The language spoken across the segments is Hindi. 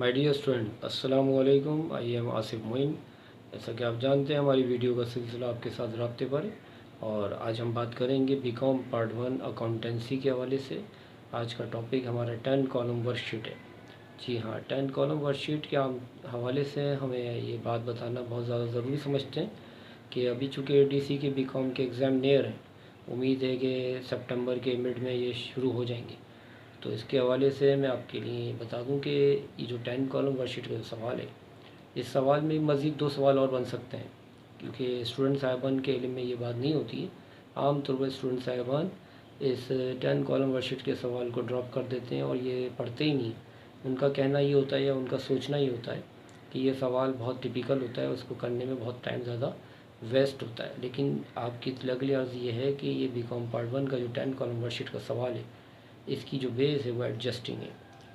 माय डियर स्टूडेंट, अस्सलाम वालेकुम। I am Asif Moin. जैसा कि आप जानते हैं, हमारी वीडियो का सिलसिला आपके साथ राब्ते पर है और आज हम बात करेंगे बीकॉम पार्ट 1 अकाउंटेंसी के हवाले से। आज का टॉपिक हमारा 10 कॉलम वर्कशीट है। जी हाँ, 10 कॉलम वर्कशीट के हवाले से हमें ये बात बताना बहुत ज़्यादा ज़रूरी समझते हैं कि अभी चूँकि एडीसी के बीकॉम के एग्ज़ाम नियर हैं, उम्मीद है कि सितंबर के मिड में ये शुरू हो जाएंगे। तो इसके हवाले से मैं आपके लिए बता दूं कि ये जो 10 कॉलम वर्कशीट का सवाल है, इस सवाल में मज़ीद 2 सवाल और बन सकते हैं, क्योंकि स्टूडेंट साहिबान के इल्म में ये बात नहीं होती है। आम तौर पर स्टूडेंट साहिबान इस 10 कॉलम वर्कशीट के सवाल को ड्रॉप कर देते हैं और ये पढ़ते ही नहीं। उनका कहना ये होता है या उनका सोचना ये होता है कि ये सवाल बहुत टिपिकल होता है, उसको करने में बहुत टाइम ज़्यादा वेस्ट होता है। लेकिन आपकी अगली अर्ज़ ये है कि ये बीकॉम पार्ट 1 का जो 10 कॉलम वर्कशीट का सवाल है, इसकी जो बेस है वो एडजस्टिंग है।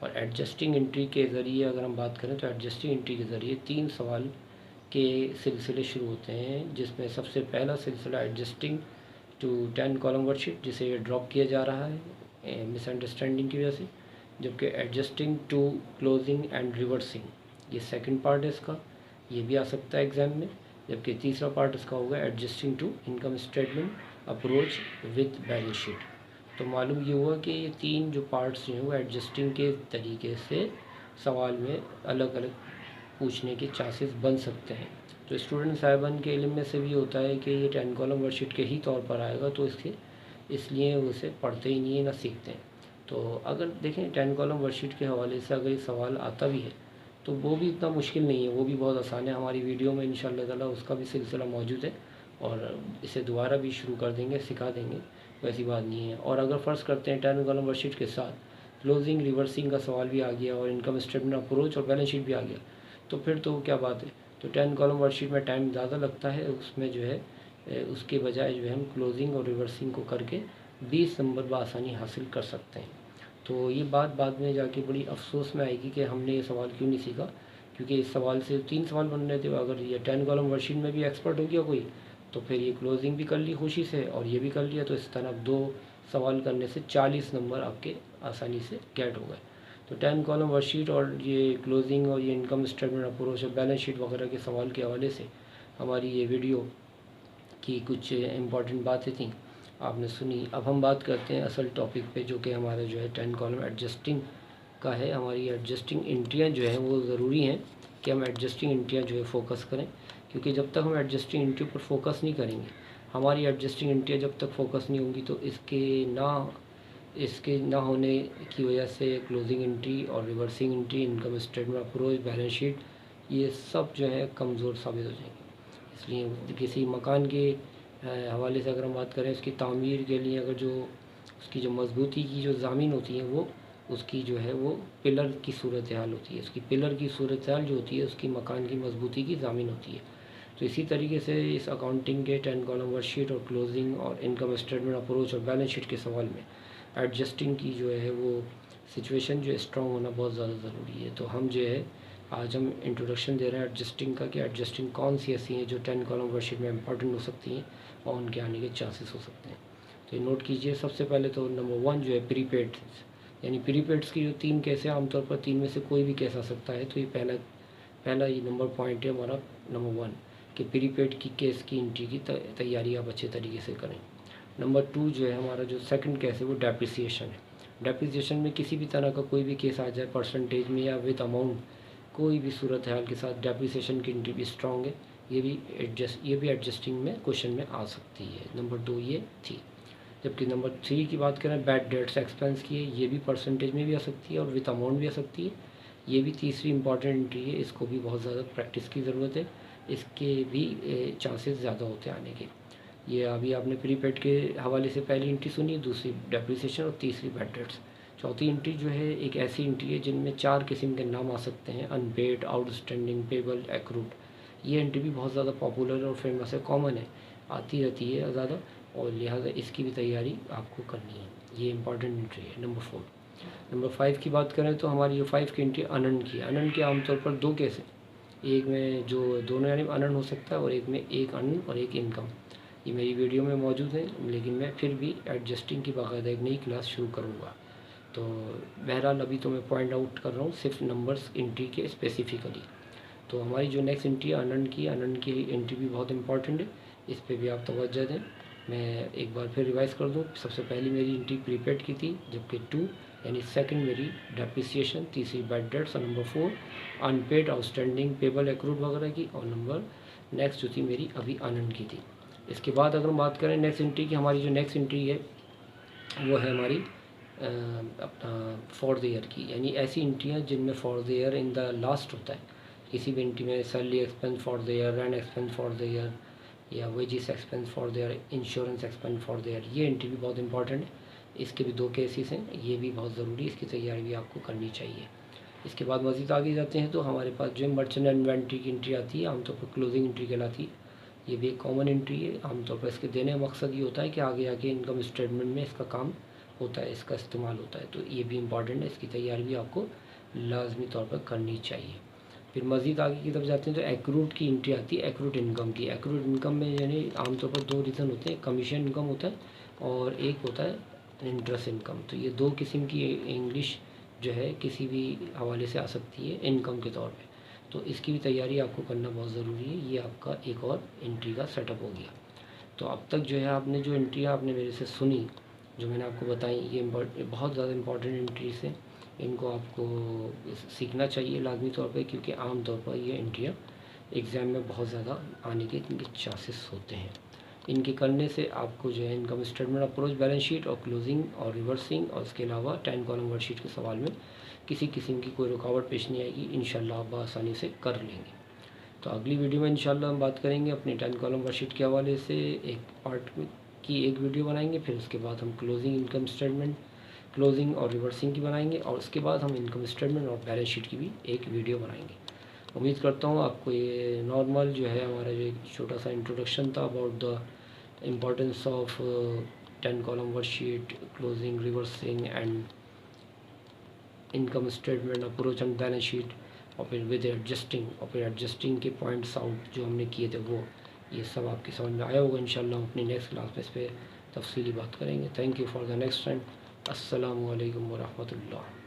और एडजस्टिंग एंट्री के ज़रिए अगर हम बात करें तो एडजस्टिंग एंट्री के ज़रिए 3 सवाल के सिलसिले शुरू होते हैं, जिसमें सबसे पहला सिलसिला एडजस्टिंग टू 10 कॉलम वर्कशीट, जिसे ड्रॉप किया जा रहा है मिसअंडरस्टैंडिंग की वजह से। जबकि adjusting to closing and reversing ये सेकंड पार्ट है इसका, ये भी आ सकता है एग्ज़ाम में। जबकि तीसरा पार्ट इसका होगा adjusting to income statement approach with balance sheet. तो मालूम ये हुआ कि ये 3 जो पार्ट्स हैं वो एडजस्टिंग के तरीके से सवाल में अलग अलग पूछने के चांसेस बन सकते हैं। तो स्टूडेंट साहिबान के इल्म में से भी होता है कि ये 10 कॉलम वर्कशीट के ही तौर पर आएगा, तो इसलिए वो उसे पढ़ते ही नहीं है, ना सीखते हैं। तो अगर देखें 10 कॉलम वर्कशीट के हवाले से अगर ये सवाल आता भी है तो वो भी इतना मुश्किल नहीं है, वो भी बहुत आसान है। हमारी वीडियो में इंशाअल्लाह ताला उसका भी सिलसिला मौजूद है और इसे दोबारा भी शुरू कर देंगे, सिखा देंगे, वैसी बात नहीं है। और अगर फ़र्ज़ करते हैं 10 कॉलम वर्कशीट के साथ क्लोजिंग रिवर्सिंग का सवाल भी आ गया और इनकम स्टेटमेंट अप्रोच और बैलेंस शीट भी आ गया, तो फिर तो क्या बात है। तो 10 कॉलम वर्कशीट में टाइम ज़्यादा लगता है, उसमें जो है उसके बजाय जो है हम क्लोजिंग और रिवर्सिंग को करके 20 नंबर बआसानी हासिल कर सकते हैं। तो ये बात बाद में जाके बड़ी अफसोस में आएगी कि हमने ये सवाल क्यों नहीं सीखा, क्योंकि इस सवाल से 3 सवाल बन रहे थे। अगर ये 10 कॉलम वर्कशीट में भी एक्सपर्ट हो गया कोई, तो फिर ये क्लोजिंग भी कर ली खुशी से और ये भी कर लिया, तो इस तरह 2 सवाल करने से 40 नंबर आपके आसानी से गेट हो गए। तो 10 कॉलम वर्कशीट और ये क्लोजिंग और ये इनकम स्टेटमेंट अप्रोच और बैलेंस शीट वगैरह के सवाल के हवाले से हमारी ये वीडियो की कुछ इम्पॉर्टेंट बातें थी, आपने सुनी। अब हम बात करते हैं असल टॉपिक पे, जो कि हमारा जो है 10 कॉलम एडजस्टिंग का है। हमारी एडजस्टिंग एंट्रियाँ जो हैं वो ज़रूरी हैं कि हम एडजस्टिंग एंट्रियाँ जो है फ़ोकस करें, क्योंकि जब तक हम एडजस्टिंग एंट्री पर फोकस नहीं करेंगे, हमारी एडजस्टिंग एंट्रियाँ जब तक फोकस नहीं होंगी, तो इसके ना होने की वजह से क्लोजिंग एंट्री और reversing entry, income statement approach, balance sheet, ये सब जो है कमज़ोर साबित हो जाएंगे। इसलिए किसी मकान के हवाले से अगर हम बात करें, उसकी तामीर के लिए अगर जो उसकी जो मजबूती की जो ज़मीन होती है, वो उसकी जो है वो पिलर की सूरत हाल होती है। उसकी पिलर की सूरत हाल जो होती है, उसकी मकान की मजबूती की ज़मीन होती है। तो इसी तरीके से इस अकाउंटिंग के 10 कॉलम वर्कशीट और क्लोजिंग और इनकम स्टेटमेंट अप्रोच और बैलेंस शीट के सवाल में एडजस्टिंग की जो है वो सिचुएशन जो स्ट्रॉन्ग होना बहुत ज़्यादा ज़रूरी है। तो हम जो है आज हम इंट्रोडक्शन दे रहे हैं एडजस्टिंग का, कि एडजस्टिंग कौन सी ऐसी हैं जो 10 कॉलम वर्कशीट में इंपॉर्टेंट हो सकती हैं और उनके आने के चांसेस हो सकते हैं। तो ये नोट कीजिए। सबसे पहले तो नंबर 1 जो है प्रीपेड, यानी प्रीपेड्स की जो 3 केस है, आमतौर पर 3 में से कोई भी केस आ सकता है। तो ये पहला ये नंबर पॉइंट है हमारा नंबर 1, कि प्रीपेड की केस की एंट्री की तैयारी आप अच्छे तरीके से करें। नंबर 2 जो है हमारा जो सेकंड केस है वो डेप्रिसिएशन है। डेप्रिसिएशन में किसी भी तरह का कोई भी केस आ जाए, परसेंटेज में या विद अमाउंट, कोई भी सूरत हाल के साथ डेप्रिसिएशन की एंट्री भी स्ट्रॉन्ग है। ये भी एडजस्टिंग में क्वेश्चन में आ सकती है। नंबर 2 ये थी। जबकि नंबर 3 की बात करें, बैड डेट्स एक्सपेंस की है, ये भी परसेंटेज में भी आ सकती है और विद अमाउंट भी आ सकती है। ये भी तीसरी इंपॉर्टेंट एंट्री है, इसको भी बहुत ज़्यादा प्रैक्टिस की ज़रूरत है, इसके भी चांसेस ज़्यादा होते हैं आने के। ये अभी आपने प्रीपेड के हवाले से पहली एंट्री सुनी, दूसरी डेप्रिसिएशन और तीसरी बैड डेट्स। चौथी एंट्री जो है एक ऐसी एंट्री है जिनमें 4 किस्म के नाम आ सकते हैं, अनपेड, आउटस्टैंडिंग, पेबल, एक्रूड। ये एंट्री भी बहुत ज़्यादा पॉपुलर और फेमस है, कॉमन है, आती रहती है ज़्यादा, और लिहाजा इसकी भी तैयारी आपको करनी है। ये इंपॉर्टेंट एंट्री है। नंबर 4। नंबर 5 की बात करें तो हमारी ये 5 की एंट्री अनंत की है। अनंत के आमतौर पर 2 केस हैं, एक में जो दोनों यानी अनंत हो सकता है और एक में एक अनंत और एक इनकम। ये मेरी वीडियो में मौजूद है, लेकिन मैं फिर भी एडजस्टिंग की बाकायदा एक नई क्लास शुरू करूँगा। तो बहरहाल अभी तो मैं पॉइंट आउट कर रहा हूँ सिर्फ नंबर्स एंट्री के स्पेसिफिकली। तो हमारी जो नेक्स्ट एंट्री है अनंत की एंट्री भी बहुत इंपॉर्टेंट है, इस पर भी आप तवज्जो दें। मैं एक बार फिर रिवाइज़ कर दूँ। सबसे पहली मेरी एंट्री प्रीपेड की थी, जबकि 2 यानी सेकंड मेरी डेप्रिसिएशन, तीसरी बैड डेट्स और number 4 unpaid outstanding payable accrued वगैरह की, और नंबर नेक्स्ट जो थी मेरी अभी आनंद की थी। इसके बाद अगर हम बात करें नेक्स्ट एंट्री की, हमारी जो नेक्स्ट एंट्री है वो है हमारी अपना फॉर द ईयर की, यानी ऐसी एंट्रियाँ जिनमें for the year in the last होता है। किसी भी एंट्री में salary expense for the year, rent expense for the year, या wages expense for the year, insurance expense for the year, ये एंट्री भी बहुत इंपॉर्टेंट है। इसके भी 2 केसेस हैं, ये भी बहुत ज़रूरी है, इसकी तैयारी भी आपको करनी चाहिए। इसके बाद मज़ीद आगे जाते हैं तो हमारे पास जो मर्चेंट इन्वेंट्री की एंट्री आती है, आमतौर पर क्लोजिंग एंट्री कहलाती है। ये भी एक कॉमन एंट्री है। आमतौर पर इसके देने का मकसद ये होता है कि आगे आके इनकम स्टेटमेंट में इसका काम होता है, इसका इस्तेमाल होता है। तो ये भी इम्पॉर्टेंट है, इसकी तैयारी भी आपको लाजमी तौर पर करनी चाहिए। फिर मज़ीद आगे की तरफ जाते हैं तो एक्रूड की एंट्री आती है, एक्रूड इनकम की। एक्रूड इनकम में यानी आमतौर पर 2 रीज़न होते हैं, कमीशन इनकम होता है और एक होता है इंटरेस्ट इनकम। तो ये 2 किस्म की इंग्लिश जो है किसी भी हवाले से आ सकती है इनकम के तौर पे। तो इसकी भी तैयारी आपको करना बहुत ज़रूरी है। ये आपका एक और एंट्री का सेटअप हो गया। तो अब तक जो है आपने जो एंट्रियाँ आपने मेरे से सुनी, जो मैंने आपको बताई, ये बहुत ज़्यादा इंपॉर्टेंट एंट्रीज हैं। इनको आपको सीखना चाहिए लाजमी तौर पे, क्योंकि आम तौर पर ये एंट्रियाँ एग्ज़ाम में बहुत ज़्यादा आने के इनके चांसेस होते हैं। इनके करने से आपको जो है income statement approach, balance sheet और क्लोजिंग और रिवर्सिंग और इसके अलावा 10 कॉलम वर्कशीट के सवाल में किसी किस्म की कोई रुकावट पेश नहीं आएगी। इंशाल्लाह आप आसानी से कर लेंगे। तो अगली वीडियो में इंशाल्लाह हम बात करेंगे अपनी 10 कॉलम वर्कशीट के हवाले से, एक पार्ट की एक वीडियो बनाएंगे। फिर उसके बाद हम क्लोजिंग इनकम स्टेटमेंट, क्लोजिंग और रिवर्सिंग की बनाएंगे, और उसके बाद हम इनकम स्टेटमेंट और बैलेंस शीट की भी एक वीडियो बनाएंगे। उम्मीद करता हूँ आपको ये नॉर्मल जो है हमारा जो एक छोटा सा इंट्रोडक्शन था about the importance of 10 column worksheet, closing, reversing and income statement, approach and balance sheet, और फिर विद एडजस्टिंग, और फिर एडजस्टिंग के पॉइंट्स आउट जो हमने किए थे वो, ये सब आपकी समझ में आया होगा। इंशाल्लाह हम अपनी नेक्स्ट क्लास में इस पर तफसीली बात करेंगे। Thank you for the next time. अस्सलामु अलैकुम व रहमतुल्लाह।